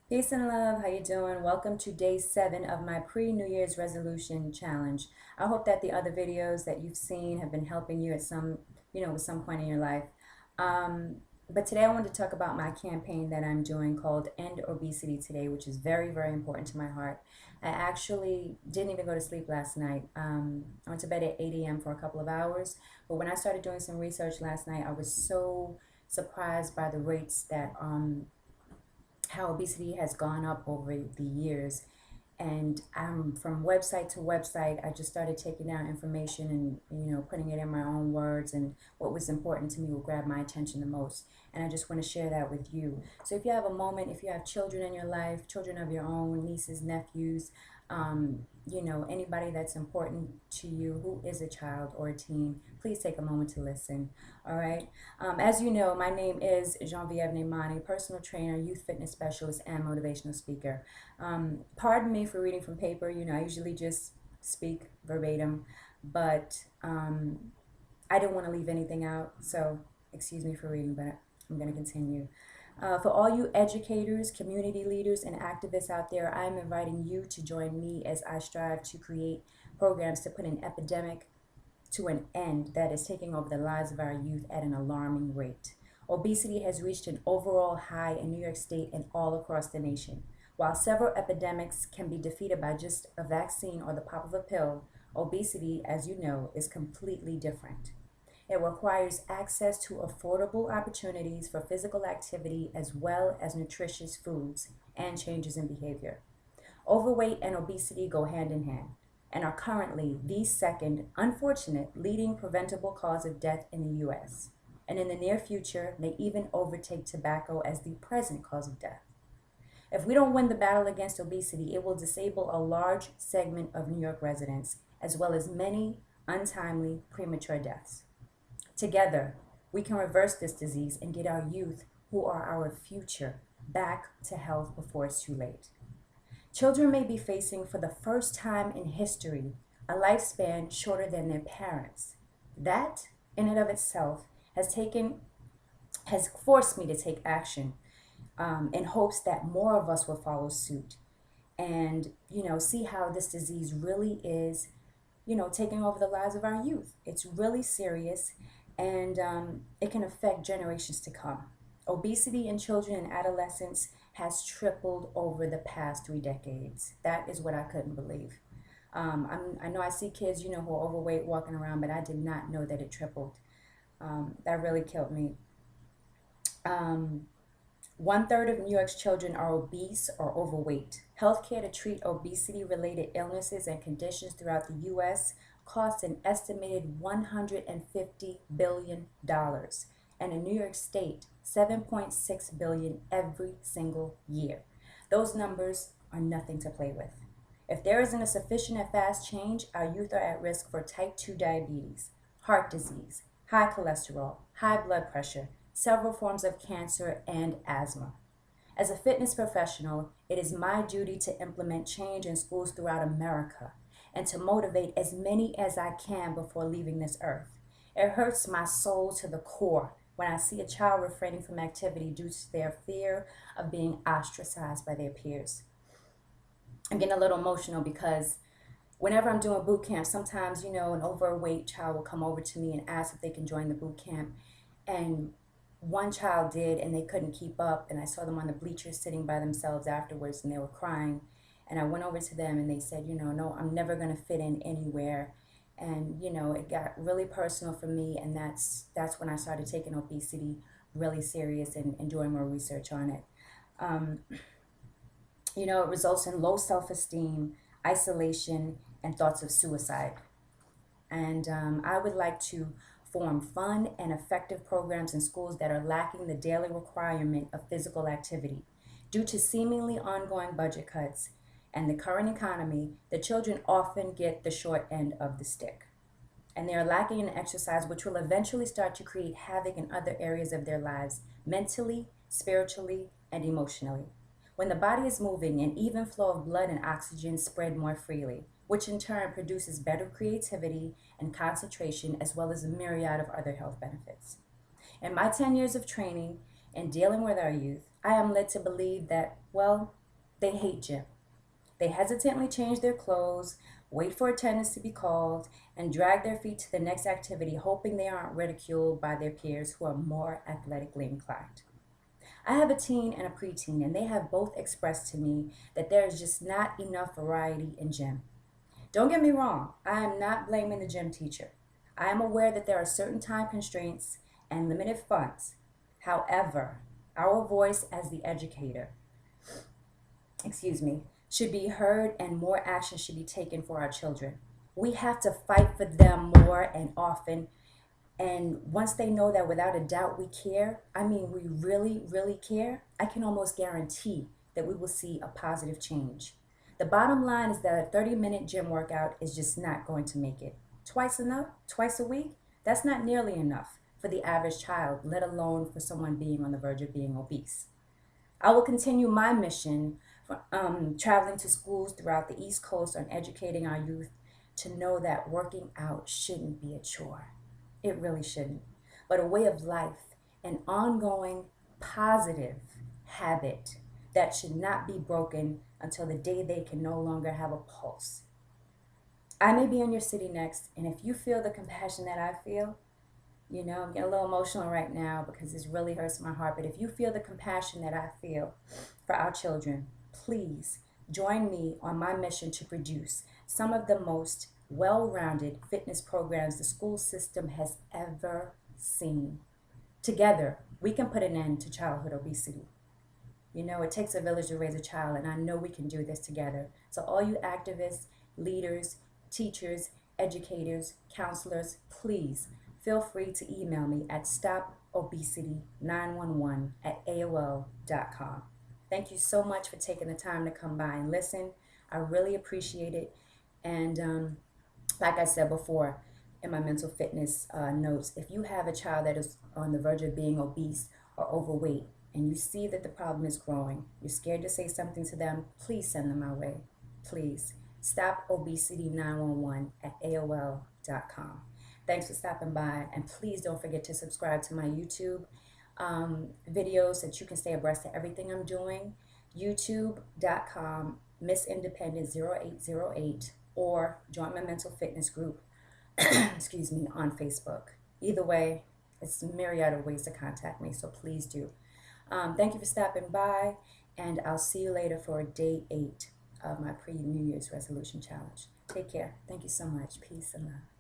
Peace and love. How you doing? Welcome to day 7 of my pre-New Year's resolution challenge. I hope that the other videos that you've seen have been helping you at at some point in your life. But today I wanted to talk about my campaign that I'm doing called End Obesity Today, which is very, very important to my heart. I actually didn't even go to sleep last night. I went to bed at 8 a.m. for a couple of hours, but when I started doing some research last night, I was so surprised by the rates that how obesity has gone up over the years. And from website to website, I just started taking down information and putting it in my own words, and what was important to me will grab my attention the most. And I just want to share that with you. So if you have a moment, if you have children in your life, children of your own, nieces, nephews, anybody that's important to you who is a child or a teen, please take a moment to listen. All right. As you know, my name is Genevieve Neimani, personal trainer, youth fitness specialist, and motivational speaker. Pardon me for reading from paper. I usually just speak verbatim, but I didn't want to leave anything out. So excuse me for reading, but I'm going to continue. For all you educators, community leaders, and activists out there, I'm inviting you to join me as I strive to create programs to put an epidemic to an end that is taking over the lives of our youth at an alarming rate. Obesity has reached an overall high in New York State and all across the nation. While several epidemics can be defeated by just a vaccine or the pop of a pill, obesity, as you know, is completely different. It requires access to affordable opportunities for physical activity as well as nutritious foods and changes in behavior. Overweight and obesity go hand in hand and are currently the second unfortunate leading preventable cause of death in the US, and in the near future may even overtake tobacco as the present cause of death. If we don't win the battle against obesity, it will disable a large segment of New York residents, as well as many untimely premature deaths. Together, we can reverse this disease and get our youth, who are our future, back to health before it's too late. Children may be facing for the first time in history a lifespan shorter than their parents. That, in and of itself, has forced me to take action in hopes that more of us will follow suit and see how this disease really is taking over the lives of our youth. It's really serious, and it can affect generations to come. Obesity in children and adolescents has tripled over the past 3 decades. That is what I couldn't believe. I know I see kids, who are overweight walking around, but I did not know that it tripled. That really killed me. Um, 1/3 of New York's children are obese or overweight. Healthcare to treat obesity related illnesses and conditions throughout the U.S. costs an estimated $150 billion, and in New York State, $7.6 billion every single year. Those numbers are nothing to play with. If there isn't a sufficient and fast change, our youth are at risk for type 2 diabetes, heart disease, high cholesterol, high blood pressure, several forms of cancer, and asthma. As a fitness professional, it is my duty to implement change in schools throughout America and to motivate as many as I can before leaving this earth. It hurts my soul to the core when I see a child refraining from activity due to their fear of being ostracized by their peers. I'm getting a little emotional because whenever I'm doing boot camp, sometimes, an overweight child will come over to me and ask if they can join the boot camp. And one child did, and they couldn't keep up. And I saw them on the bleachers sitting by themselves afterwards, and they were crying. And I went over to them, and they said, no, I'm never going to fit in anywhere. And, it got really personal for me. And that's when I started taking obesity really serious and doing more research on it. Um, it results in low self-esteem, isolation, and thoughts of suicide. And I would like to form fun and effective programs in schools that are lacking the daily requirement of physical activity. Due to seemingly ongoing budget cuts and the current economy, the children often get the short end of the stick. And they are lacking in exercise, which will eventually start to create havoc in other areas of their lives, mentally, spiritually, and emotionally. When the body is moving, an even flow of blood and oxygen spread more freely, which in turn produces better creativity and concentration, as well as a myriad of other health benefits. In my 10 years of training and dealing with our youth, I am led to believe that, well, they hate gym. They hesitantly change their clothes, wait for attendance to be called, and drag their feet to the next activity, hoping they aren't ridiculed by their peers who are more athletically inclined. I have a teen and a preteen, and they have both expressed to me that there is just not enough variety in gym. Don't get me wrong, I am not blaming the gym teacher. I am aware that there are certain time constraints and limited funds. However, our voice as the educator, should be heard and more action should be taken for our children. We have to fight for them more and often. And once they know that without a doubt we care, I mean, we really, really care, I can almost guarantee that we will see a positive change. The bottom line is that a 30-minute gym workout is just not going to make it. Twice enough? Twice a week? That's not nearly enough for the average child, let alone for someone being on the verge of being obese. I will continue my mission for, traveling to schools throughout the East Coast on educating our youth to know that working out shouldn't be a chore. It really shouldn't, but a way of life, an ongoing positive habit that should not be broken until the day they can no longer have a pulse. I may be in your city next, and if you feel the compassion that I feel, I'm getting a little emotional right now because this really hurts my heart. But if you feel the compassion that I feel for our children, please join me on my mission to produce some of the most well-rounded fitness programs the school system has ever seen. Together, we can put an end to childhood obesity. It takes a village to raise a child, and I know we can do this together. So all you activists, leaders, teachers, educators, counselors, please feel free to email me at stopobesity911@aol.com. Thank you so much for taking the time to come by and listen. I really appreciate it. And like I said before in my mental fitness notes, if you have a child that is on the verge of being obese or overweight, and you see that the problem is growing, you're scared to say something to them, please send them my way. Please. StopObesity911@aol.com. Thanks for stopping by, and please don't forget to subscribe to my YouTube videos so that you can stay abreast of everything I'm doing. YouTube.com MissIndependent0808, or join my mental fitness group on Facebook. Either way, it's a myriad of ways to contact me, so please do. Thank you for stopping by, and I'll see you later for day 8 of my pre-New Year's resolution challenge. Take care. Thank you so much. Peace and love.